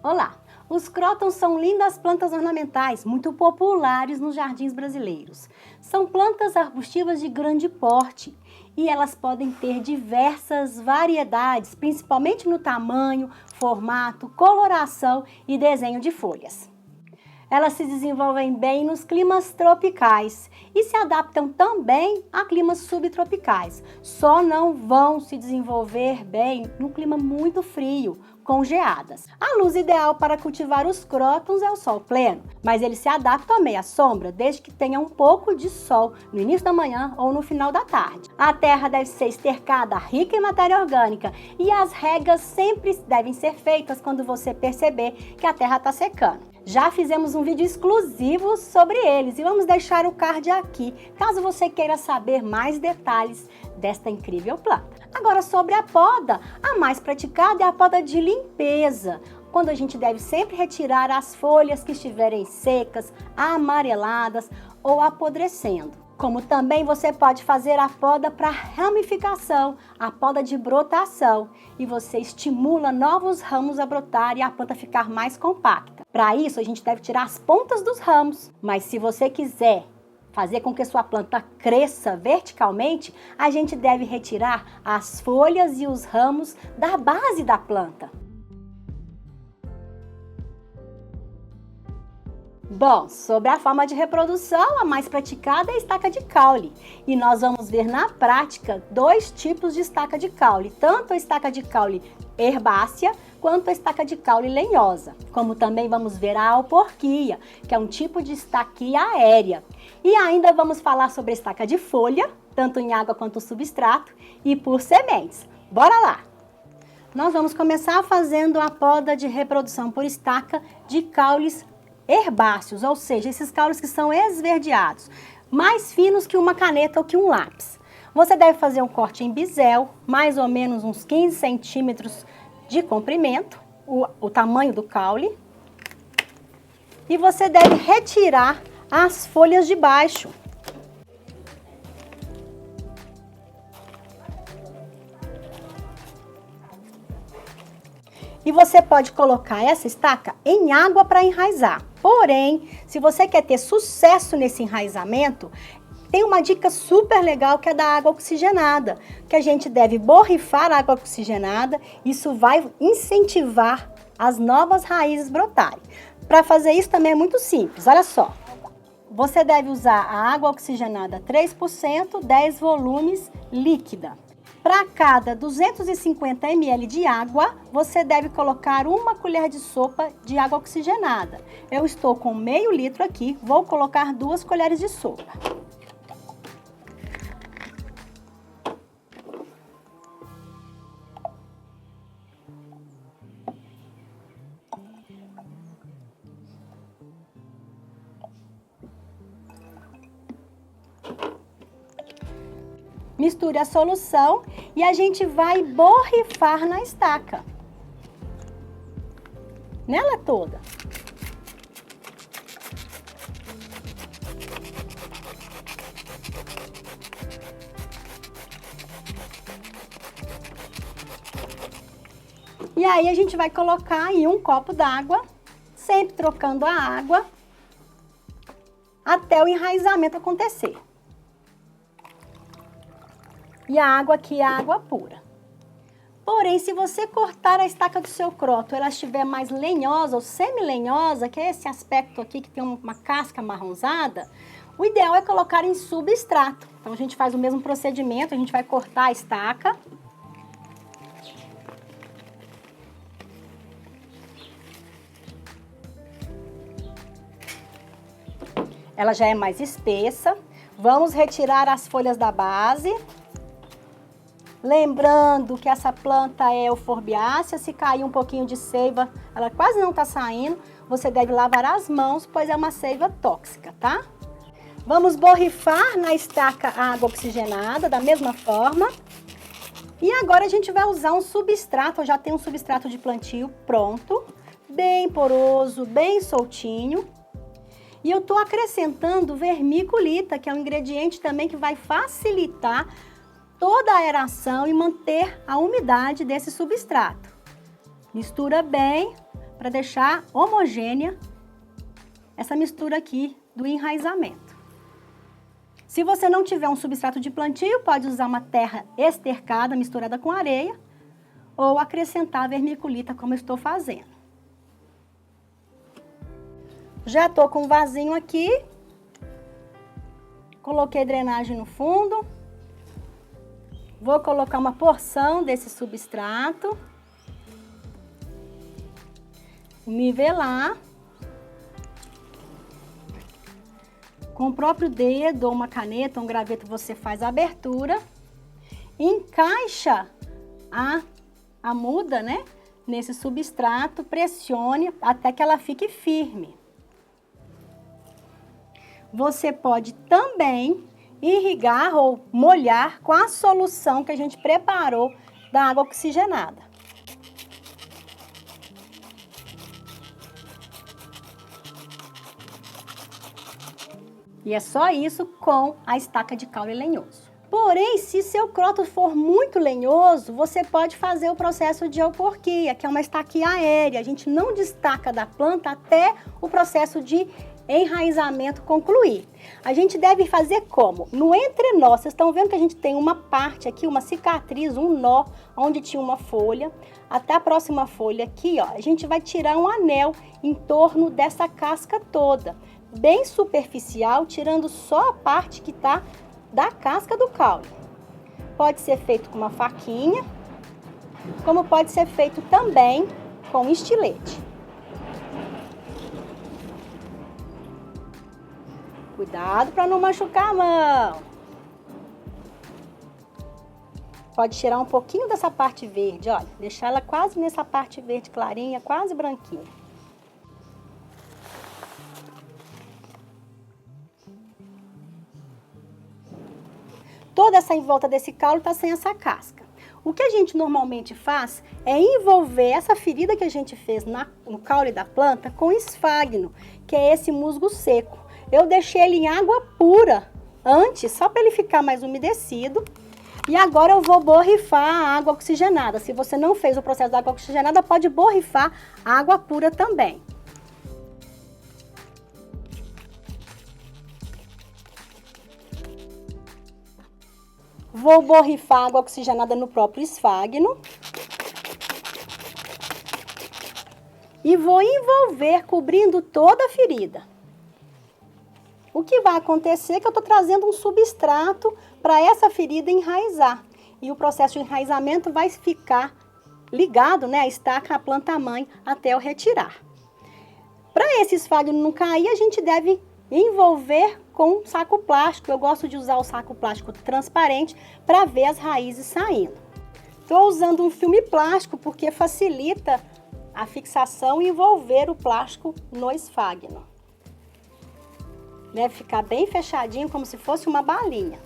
Olá! Os crótons são lindas plantas ornamentais, muito populares nos jardins brasileiros. São plantas arbustivas de grande porte e elas podem ter diversas variedades, principalmente no tamanho, formato, coloração e desenho de folhas. Elas se desenvolvem bem nos climas tropicais e se adaptam também a climas subtropicais. Só não vão se desenvolver bem no clima muito frio, com geadas. A luz ideal para cultivar os crótons é o sol pleno, mas eles se adaptam à meia sombra desde que tenha um pouco de sol no início da manhã ou no final da tarde. A terra deve ser estercada, rica em matéria orgânica e as regas sempre devem ser feitas quando você perceber que a terra está secando. Já fizemos um vídeo exclusivo sobre eles e vamos deixar o card aqui, caso você queira saber mais detalhes desta incrível planta. Agora, sobre a poda, a mais praticada é a poda de limpeza, quando a gente deve sempre retirar as folhas que estiverem secas, amareladas ou apodrecendo. Como também você pode fazer a poda para ramificação, a poda de brotação, e você estimula novos ramos a brotar e a planta ficar mais compacta. Para isso, a gente deve tirar as pontas dos ramos, mas se você quiser fazer com que sua planta cresça verticalmente, a gente deve retirar as folhas e os ramos da base da planta. Bom, sobre a forma de reprodução, a mais praticada é a estaca de caule. E nós vamos ver na prática dois tipos de estaca de caule, tanto a estaca de caule herbácea quanto a estaca de caule lenhosa. Como também vamos ver a alporquia, que é um tipo de estaquia aérea. E ainda vamos falar sobre a estaca de folha, tanto em água quanto substrato, e por sementes. Bora lá! Nós vamos começar fazendo a poda de reprodução por estaca de caules herbáceos, ou seja, esses caules que são esverdeados, mais finos que uma caneta ou que um lápis. Você deve fazer um corte em bisel, mais ou menos uns 15 centímetros de comprimento, o tamanho do caule. E você deve retirar as folhas de baixo. E você pode colocar essa estaca em água para enraizar. Porém, se você quer ter sucesso nesse enraizamento, tem uma dica super legal que é da água oxigenada, que a gente deve borrifar a água oxigenada, isso vai incentivar as novas raízes brotarem. Para fazer isso também é muito simples, olha só. Você deve usar a água oxigenada 3%, 10 volumes líquida. Para cada 250 ml de água, você deve colocar uma colher de sopa de água oxigenada. Eu estou com meio litro aqui, vou colocar 2 colheres de sopa. Misture a solução e a gente vai borrifar na estaca. Nela toda. E aí a gente vai colocar em um copo d'água, sempre trocando a água, até o enraizamento acontecer. E a água aqui é água pura. Porém, se você cortar a estaca do seu cróton, ela estiver mais lenhosa ou semi-lenhosa, que é esse aspecto aqui que tem uma casca marronzada, o ideal é colocar em substrato. Então, a gente faz o mesmo procedimento, a gente vai cortar a estaca. Ela já é mais espessa. Vamos retirar as folhas da base. Lembrando que essa planta é euforbiácea, se cair um pouquinho de seiva, ela quase não está saindo, você deve lavar as mãos, pois é uma seiva tóxica, tá? Vamos borrifar na estaca a água oxigenada, da mesma forma. E agora a gente vai usar um substrato, eu já tenho um substrato de plantio pronto, bem poroso, bem soltinho. E eu estou acrescentando vermiculita, que é um ingrediente também que vai facilitar toda a aeração e manter a umidade desse substrato. Mistura bem para deixar homogênea essa mistura aqui do enraizamento. Se você não tiver um substrato de plantio, pode usar uma terra estercada misturada com areia ou acrescentar vermiculita, como eu estou fazendo. Já estou com o vasinho aqui, coloquei drenagem no fundo, vou colocar uma porção desse substrato, nivelar. Com o próprio dedo ou uma caneta, um graveto, você faz a abertura, encaixa a muda, né, nesse substrato, pressione até que ela fique firme. Você pode também irrigar ou molhar com a solução que a gente preparou da água oxigenada. E é só isso com a estaca de caule lenhoso. Porém, se seu croto for muito lenhoso, você pode fazer o processo de euporquia, que é uma estaquia aérea. A gente não destaca da planta até o processo de enraizamento concluir. A gente deve fazer como? No entrenó, vocês estão vendo que a gente tem uma parte aqui, uma cicatriz, um nó, onde tinha uma folha. Até a próxima folha aqui, ó, a gente vai tirar um anel em torno dessa casca toda. Bem superficial, tirando só a parte que está da casca do caule. Pode ser feito com uma faquinha, como pode ser feito também com um estilete. Cuidado para não machucar a mão. Pode tirar um pouquinho dessa parte verde, olha, deixar ela quase nessa parte verde clarinha, quase branquinha. Toda essa em volta desse caule está sem essa casca. O que a gente normalmente faz é envolver essa ferida que a gente fez no caule da planta com esfagno, que é esse musgo seco. Eu deixei ele em água pura antes, só para ele ficar mais umedecido. E agora eu vou borrifar a água oxigenada. Se você não fez o processo da água oxigenada, pode borrifar a água pura também. Vou borrifar água oxigenada no próprio esfagno. E vou envolver, cobrindo toda a ferida. O que vai acontecer é que eu estou trazendo um substrato para essa ferida enraizar. E o processo de enraizamento vai ficar ligado, né, a estaca, a planta-mãe, até eu retirar. Para esse esfagno não cair, a gente deve envolver com saco plástico. Eu gosto de usar o saco plástico transparente para ver as raízes saindo. Estou usando um filme plástico porque facilita a fixação e envolver o plástico no esfagno. Deve ficar bem fechadinho, como se fosse uma balinha.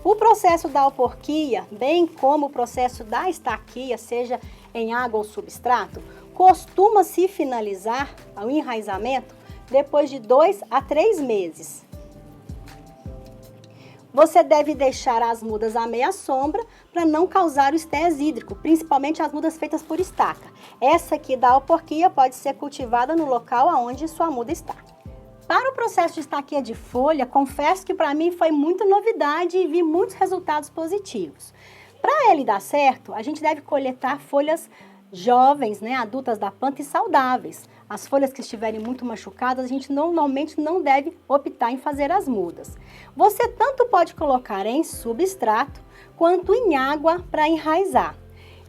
O processo da euporquia, bem como o processo da estaquia, seja em água ou substrato, costuma se finalizar o enraizamento depois de 2 a 3 meses. Você deve deixar as mudas à meia sombra para não causar o estresse hídrico, principalmente as mudas feitas por estaca. Essa aqui da euporquia pode ser cultivada no local onde sua muda está. Para o processo de estaquia de folha, confesso que para mim foi muita novidade e vi muitos resultados positivos. Para ele dar certo, a gente deve coletar folhas jovens, né, adultas da planta e saudáveis. As folhas que estiverem muito machucadas, a gente normalmente não deve optar em fazer as mudas. Você tanto pode colocar em substrato quanto em água para enraizar.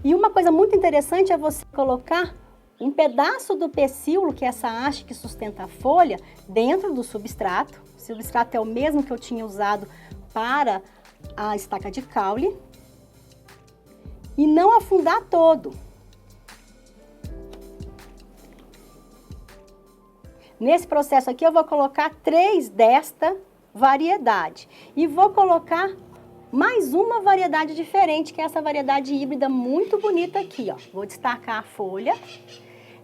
E uma coisa muito interessante é você colocar um pedaço do pecíolo, que é essa haste que sustenta a folha, dentro do substrato. O substrato é o mesmo que eu tinha usado para a estaca de caule. E não afundar todo. Nesse processo aqui eu vou colocar 3 desta variedade. E vou colocar mais uma variedade diferente, que é essa variedade híbrida muito bonita aqui, ó. Vou destacar a folha.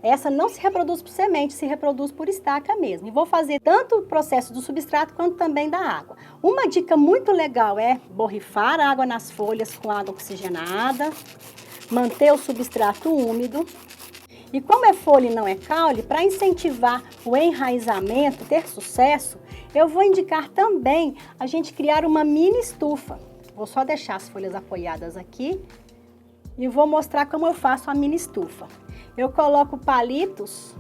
Essa não se reproduz por semente, se reproduz por estaca mesmo. E vou fazer tanto o processo do substrato quanto também da água. Uma dica muito legal é borrifar a água nas folhas com água oxigenada. manter o substrato úmido. E como é folha e não é caule, para incentivar o enraizamento, ter sucesso, eu vou indicar também a gente criar uma mini estufa. Vou só deixar as folhas apoiadas aqui e vou mostrar como eu faço a mini estufa. Eu coloco palitos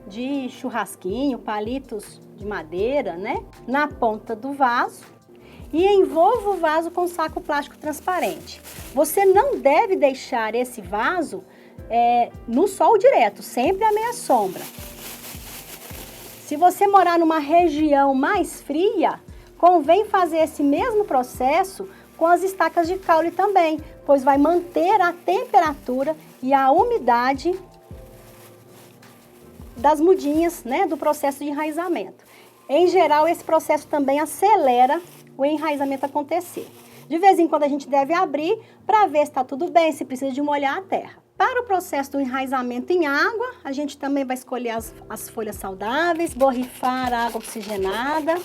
de churrasquinho, palitos de madeira, né, na ponta do vaso e envolvo o vaso com saco plástico transparente. Você não deve deixar esse vaso no sol direto, sempre à meia sombra. Se você morar numa região mais fria, convém fazer esse mesmo processo com as estacas de caule também, pois vai manter a temperatura e a umidade das mudinhas, né, do processo de enraizamento. Em geral, esse processo também acelera o enraizamento acontecer. De vez em quando a gente deve abrir para ver se está tudo bem, se precisa de molhar a terra. Para o processo do enraizamento em água, a gente também vai escolher as folhas saudáveis, borrifar a água oxigenada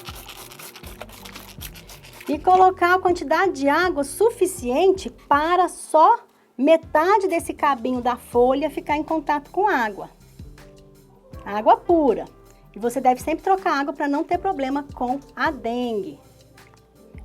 e colocar a quantidade de água suficiente para só metade desse cabinho da folha ficar em contato com água. Água pura. E você deve sempre trocar água para não ter problema com a dengue.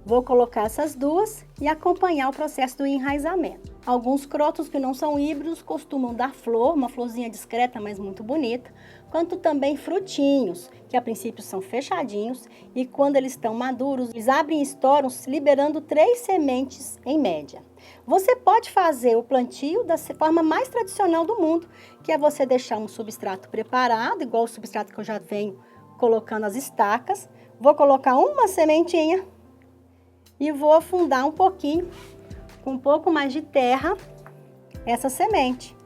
Vou colocar essas duas e acompanhar o processo do enraizamento. Alguns crotos que não são híbridos costumam dar flor, uma florzinha discreta, mas muito bonita, quanto também frutinhos, que a princípio são fechadinhos e quando eles estão maduros, eles abrem e estouram, liberando 3 sementes em média. Você pode fazer o plantio da forma mais tradicional do mundo, que é você deixar um substrato preparado, igual o substrato que eu já venho colocando as estacas. Vou colocar uma sementinha e vou afundar um pouquinho, com um pouco mais de terra, essa semente,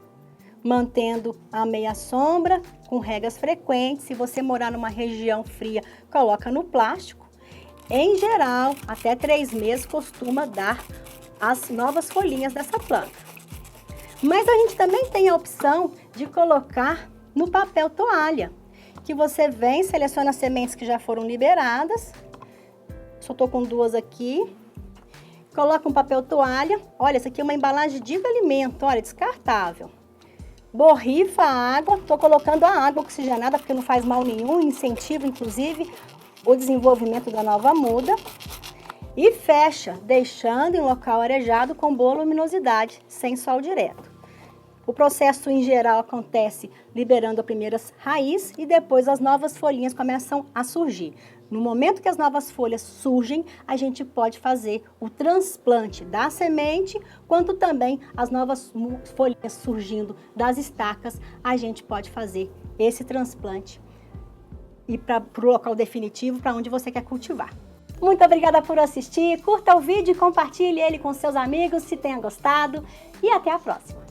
mantendo a meia sombra, com regas frequentes. Se você morar numa região fria, coloca no plástico. Em geral, até 3 meses costuma dar as novas folhinhas dessa planta. Mas a gente também tem a opção de colocar no papel toalha, que você vem, seleciona as sementes que já foram liberadas. Só tô com 2 aqui. Coloca um papel toalha. Olha, essa aqui é uma embalagem de alimento, olha, descartável. Borrifa a água. Tô colocando a água oxigenada porque não faz mal nenhum, incentiva inclusive o desenvolvimento da nova muda. E fecha, deixando em local arejado com boa luminosidade, sem sol direto. O processo em geral acontece liberando as primeiras raízes e depois as novas folhinhas começam a surgir. No momento que as novas folhas surgem, a gente pode fazer o transplante da semente, quanto também as novas folhinhas surgindo das estacas, a gente pode fazer esse transplante e para o local definitivo, para onde você quer cultivar. Muito obrigada por assistir, curta o vídeo e compartilhe ele com seus amigos se tenha gostado e até a próxima!